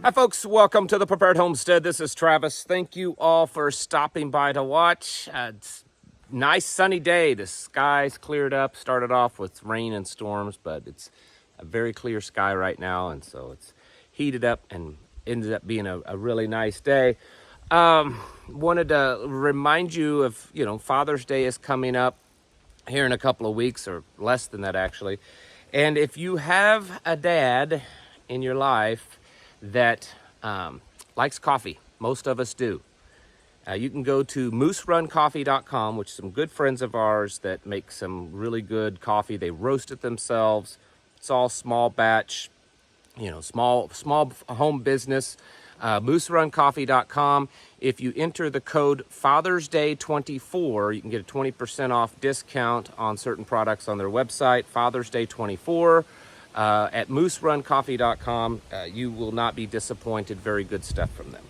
Hi folks, welcome to the Prepared Homestead. This is Travis. Thank you all for stopping by to watch. It's a nice sunny day. The sky's cleared up. Started off with rain and storms, but it's a very clear sky right now, and so it's heated up and ended up being a really nice day. Wanted to remind you of, Father's Day is coming up here in a couple of weeks, or less than that actually. And if you have a dad in your life that likes coffee, most of us do, you can go to mooseruncoffee.com, which is some good friends of ours that make some really good coffee. They roast it themselves. It's all small batch, small home business. mooseruncoffee.com. If you enter the code Father's Day 24, you can get a 20% off discount on certain products on their website. Father's Day 24 at mooseruncoffee.com. You will not be disappointed. Very good stuff from them.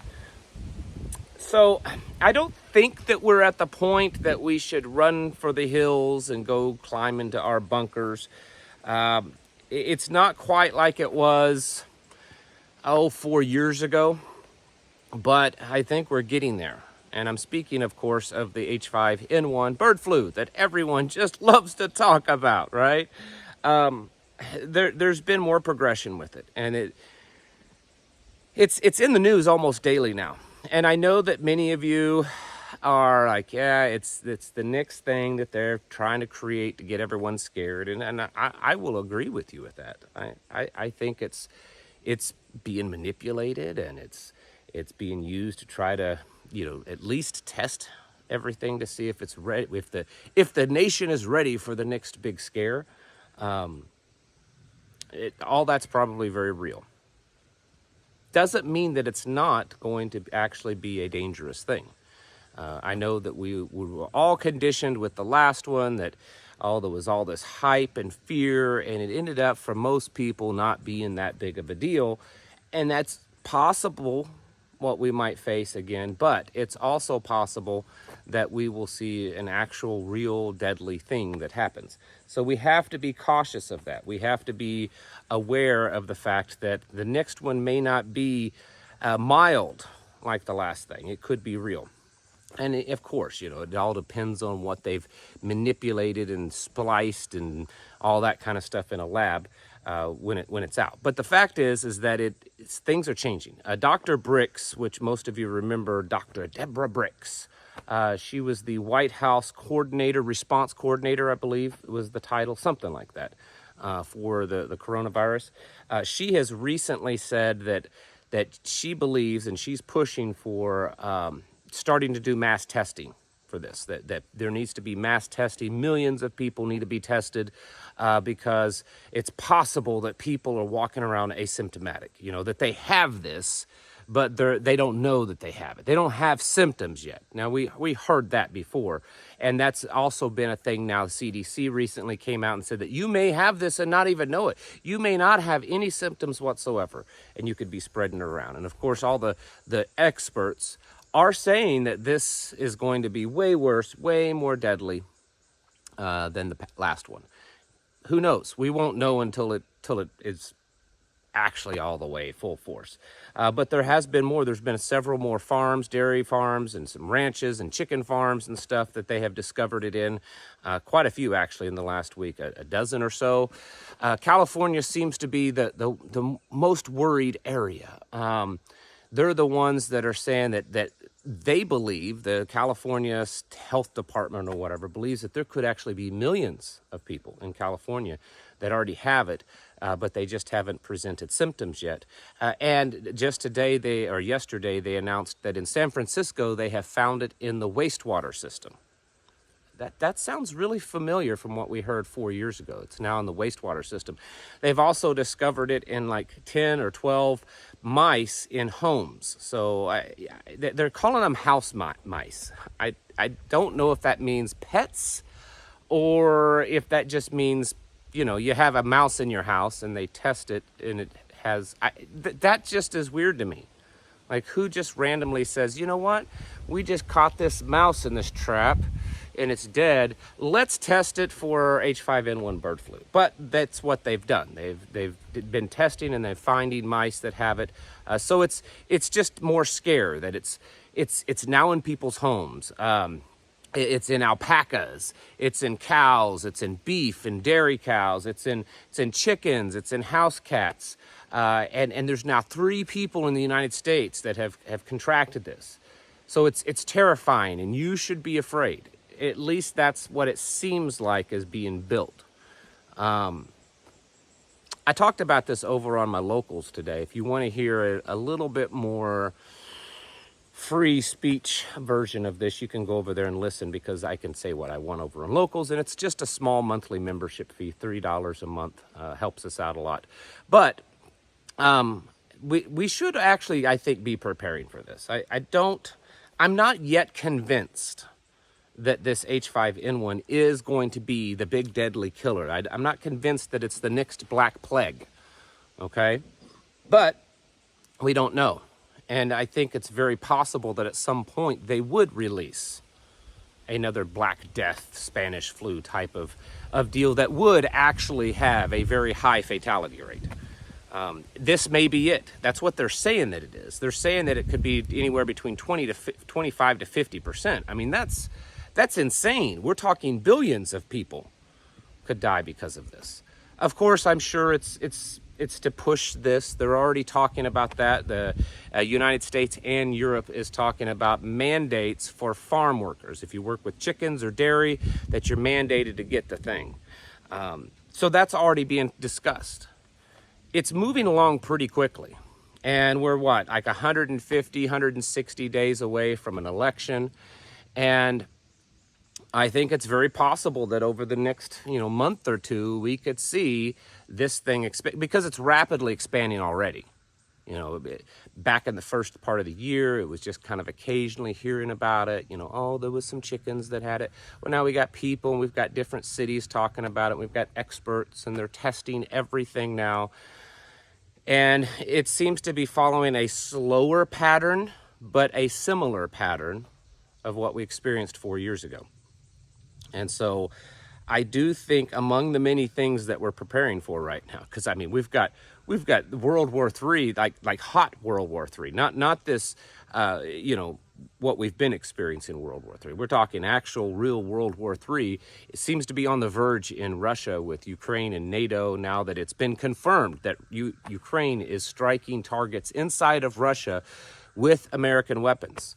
So I don't think that we're at the point that we should run for the hills and go climb into our bunkers. It's not quite like it was 4 years ago, but I think we're getting there. And I'm speaking, of course, of the H5N1 bird flu that everyone just loves to talk about, right? There's been more progression with it, and it's in the news almost daily now. And I know that many of you are like, yeah, it's the next thing that they're trying to create to get everyone scared, and I will agree with you with that. I think it's being manipulated, and it's being used to try to, at least test everything to see if it's ready, if the nation is ready for the next big scare. All that's probably very real. Doesn't mean that it's not going to actually be a dangerous thing. I know that we were all conditioned with the last one that there was all this hype and fear, and it ended up for most people not being that big of a deal. And that's possible what we might face again, but it's also possible that we will see an actual real deadly thing that happens. So we have to be cautious of that. We have to be aware of the fact that the next one may not be mild like the last thing. It could be real. And of course, it all depends on what they've manipulated and spliced and all that kind of stuff in a lab when it's out. But the fact is that things are changing. Dr. Bricks, which most of you remember, Dr. Deborah Bricks, she was the White House response coordinator, I believe was the title, something like that, for the coronavirus. She has recently said that she believes, and she's pushing for starting to do mass testing for this, that there needs to be mass testing. Millions of people need to be tested because it's possible that people are walking around asymptomatic, that they have this, but they don't know that they have it. They don't have symptoms yet. Now, we heard that before, and that's also been a thing now. The CDC recently came out and said that you may have this and not even know it. You may not have any symptoms whatsoever, and you could be spreading it around. And of course, all the experts are saying that this is going to be way worse, way more deadly than the last one. Who knows? We won't know until it is actually all the way full force. But there has been more. There's been several more farms, dairy farms, and some ranches and chicken farms and stuff that they have discovered it in. Quite a few actually in the last week, a dozen or so. California seems to be the most worried area. They're the ones that are saying that they believe, the California Health Department or whatever, believes that there could actually be millions of people in California that already have it, but they just haven't presented symptoms yet. And just yesterday, they announced that in San Francisco, they have found it in the wastewater system. That sounds really familiar from what we heard 4 years ago. It's now in the wastewater system. They've also discovered it in like 10 or 12 mice in homes. So they're calling them house mice. I don't know if that means pets or if that just means, you have a mouse in your house and they test it and it has... that just is weird to me. Like, who just randomly says, you know what? We just caught this mouse in this trap. and it's dead. Let's test it for H5N1 bird flu. But that's what they've done. They've been testing and they're finding mice that have it. So it's just more scare that it's now in people's homes. It's in alpacas, it's in cows, it's in beef and dairy cows, it's in chickens, it's in house cats. And there's now 3 people in the United States that have contracted this. So it's terrifying, and you should be afraid. At least that's what it seems like is being built. I talked about this over on my locals today. If you want to hear a little bit more free speech version of this, you can go over there and listen, because I can say what I want over on locals, and it's just a small monthly membership fee, $3 a month, helps us out a lot. But we should actually, I think, be preparing for this. I'm not yet convinced that this H5N1 is going to be the big deadly killer. I'm not convinced that it's the next Black Plague, okay? But we don't know. And I think it's very possible that at some point they would release another Black Death, Spanish flu type of deal that would actually have a very high fatality rate. This may be it. That's what they're saying that it is. They're saying that it could be anywhere between 25 to 50%. I mean, that's insane. We're talking billions of people could die because of this. Of course, I'm sure it's to push this. They're already talking about that. The United States and Europe is talking about mandates for farm workers. If you work with chickens or dairy, that you're mandated to get the thing. So that's already being discussed. It's moving along pretty quickly. And we're what, like 150, 160 days away from an election. And I think it's very possible that over the next, month or two, we could see this thing because it's rapidly expanding already. Back in the first part of the year, it was just kind of occasionally hearing about it. Oh, there was some chickens that had it. Well, now we got people, and we've got different cities talking about it. We've got experts, and they're testing everything now. And it seems to be following a slower pattern, but a similar pattern of what we experienced 4 years ago. And so I do think among the many things that we're preparing for right now, because I mean, we've got World War III, like hot World War III, not this, what we've been experiencing in World War III. We're talking actual real World War III. It seems to be on the verge in Russia with Ukraine and NATO, now that it's been confirmed that Ukraine is striking targets inside of Russia with American weapons.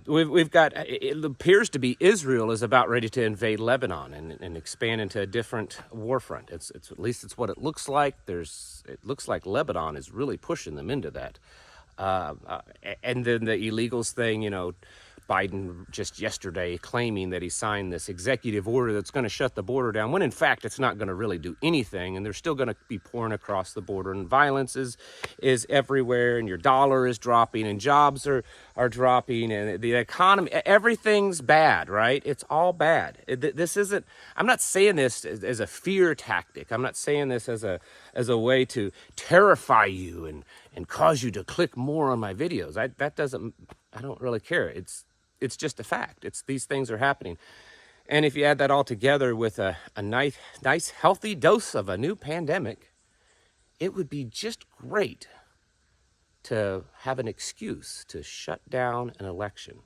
We've got, it appears to be Israel is about ready to invade Lebanon and expand into a different war front. It's at least it's what it looks like. It looks like Lebanon is really pushing them into that. And then the illegals thing, Biden just yesterday claiming that he signed this executive order that's going to shut the border down, when in fact it's not going to really do anything, and they're still going to be pouring across the border, and violence is everywhere, and your dollar is dropping, and jobs are dropping, and the economy, everything's bad, right? It's all bad. This isn't, I'm not saying this as a fear tactic. I'm not saying this as a way to terrify you and cause you to click more on my videos. I don't really care. It's just a fact. These things are happening. And if you add that all together with a nice healthy dose of a new pandemic, it would be just great to have an excuse to shut down an election,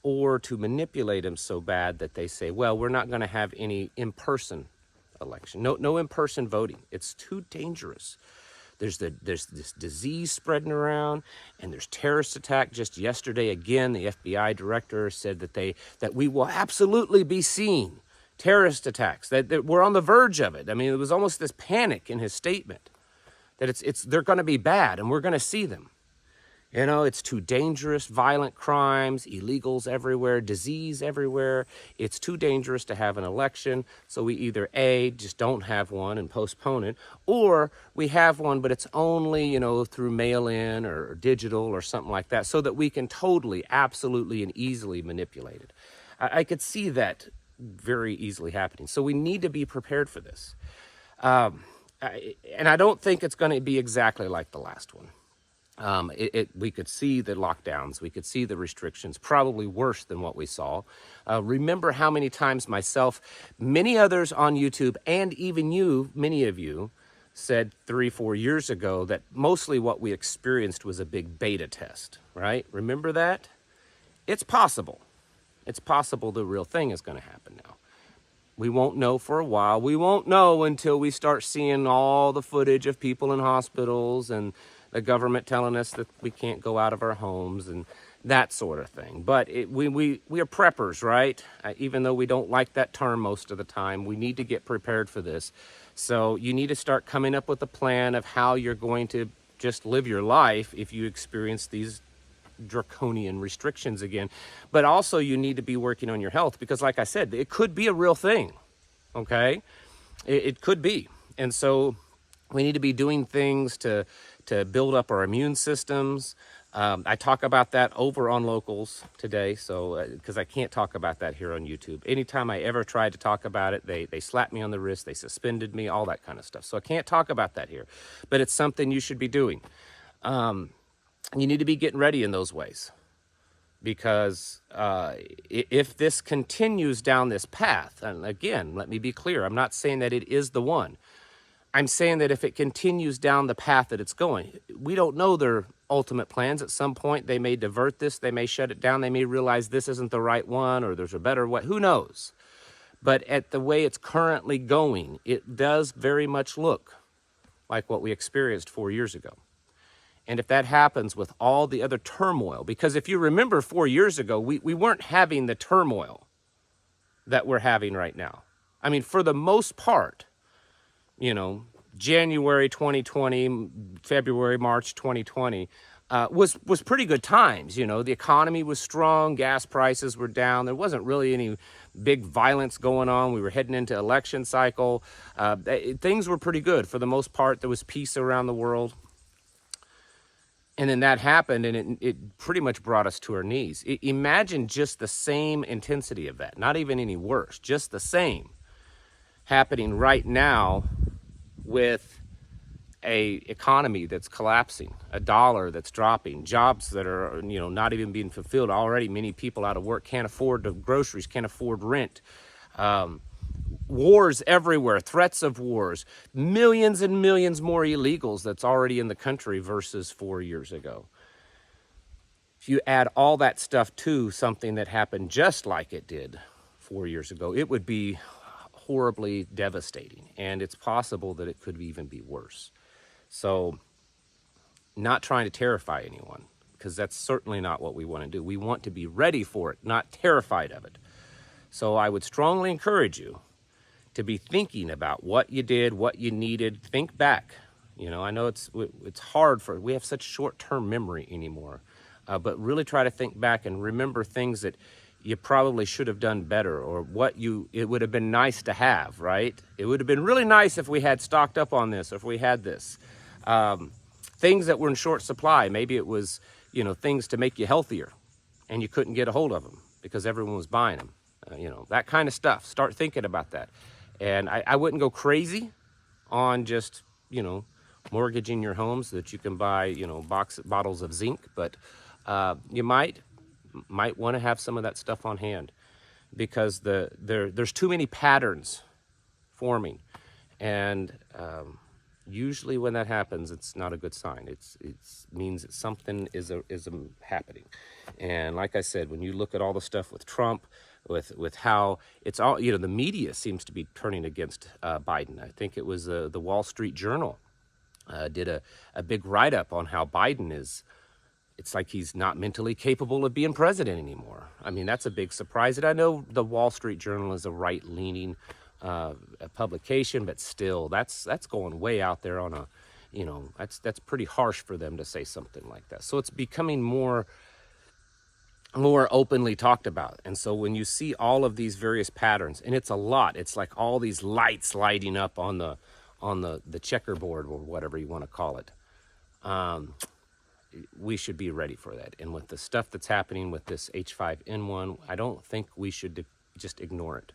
or to manipulate them so bad that they say, well, we're not going to have any in-person election. No in-person voting. It's too dangerous. There's this disease spreading around, and there's terrorist attack. Just yesterday, again, the FBI director said that we will absolutely be seeing terrorist attacks, that we're on the verge of it. I mean, it was almost this panic in his statement that they're going to be bad, and we're going to see them. It's too dangerous, violent crimes, illegals everywhere, disease everywhere. It's too dangerous to have an election. So we either A, just don't have one and postpone it, or we have one, but it's only, through mail-in or digital or something like that, so that we can totally, absolutely, and easily manipulate it. I could see that very easily happening. So we need to be prepared for this. And I don't think it's going to be exactly like the last one. We could see the lockdowns, we could see the restrictions, probably worse than what we saw. Remember how many times myself, many others on YouTube, and even you, many of you, said 3-4 years ago that mostly what we experienced was a big beta test, right? Remember that? It's possible. It's possible the real thing is going to happen now. We won't know for a while. We won't know until we start seeing all the footage of people in hospitals and the government telling us that we can't go out of our homes and that sort of thing. But we are preppers, right? Even though we don't like that term most of the time, we need to get prepared for this. So you need to start coming up with a plan of how you're going to just live your life if you experience these draconian restrictions again. But also you need to be working on your health, because like I said, it could be a real thing. Okay, it could be. And so we need to be doing things to build up our immune systems. I talk about that over on Locals today, so because I can't talk about that here on YouTube. Anytime I ever tried to talk about it, they slapped me on the wrist, they suspended me, all that kind of stuff. So I can't talk about that here, but it's something you should be doing. You need to be getting ready in those ways, because if this continues down this path, and again, let me be clear, I'm not saying that it is the one. I'm saying that if it continues down the path that it's going, we don't know their ultimate plans. At some point, they may divert this, they may shut it down, they may realize this isn't the right one, or there's a better way, who knows? But at the way it's currently going, it does very much look like what we experienced 4 years ago. And if that happens with all the other turmoil, because if you remember 4 years ago, we weren't having the turmoil that we're having right now. I mean, for the most part, you know, January 2020, February, March 2020 was pretty good times. You know, the economy was strong, gas prices were down. There wasn't really any big violence going on. We were heading into election cycle. Things were pretty good. For the most part, there was peace around the world. And then that happened, and it pretty much brought us to our knees. Imagine just the same intensity of that, not even any worse, just the same, happening right now with a economy that's collapsing, a dollar that's dropping, jobs that are, you know, not even being fulfilled. Already many people out of work can't afford the groceries, can't afford rent. Wars everywhere, threats of wars, millions and millions more illegals that's already in the country versus 4 years ago. If you add all that stuff to something that happened just like it did 4 years ago, it would be horribly devastating. And it's possible that it could even be worse. So, not trying to terrify anyone, because that's certainly not what we want to do. We want to be ready for it, not terrified of it. So I would strongly encourage you to be thinking about what you did, what you needed. Think back. You know, I know it's hard we have such short-term memory anymore, but really try to think back and remember things that you probably should have done better, or it would have been nice to have, right? It would have been really nice if we had stocked up on this, or if we had this. Things that were in short supply. Maybe it was, you know, things to make you healthier, and you couldn't get a hold of them because everyone was buying them. You know, that kind of stuff. Start thinking about that. And I wouldn't go crazy on just, you know, mortgaging your home so that you can buy, you know, bottles of zinc. But you might want to have some of that stuff on hand, because there's too many patterns forming. And usually when that happens, it's not a good sign. It means that something is happening. And like I said, when you look at all the stuff with Trump, with how it's all, you know, the media seems to be turning against Biden. I think it was the Wall Street Journal did a big write-up on how Biden it's like he's not mentally capable of being president anymore. I mean, that's a big surprise. And I know the Wall Street Journal is a right-leaning publication, but still, that's going way out there on a, you know, that's pretty harsh for them to say something like that. So it's becoming more openly talked about. And so when you see all of these various patterns, and it's a lot, it's like all these lights lighting up on the checkerboard, or whatever you want to call it, we should be ready for that. And with the stuff that's happening with this H5N1, I don't think we should just ignore it.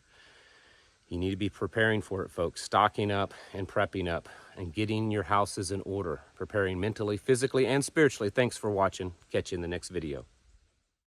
You need to be preparing for it, folks, stocking up and prepping up and getting your houses in order, preparing mentally, physically, and spiritually. Thanks for watching. Catch you in the next video.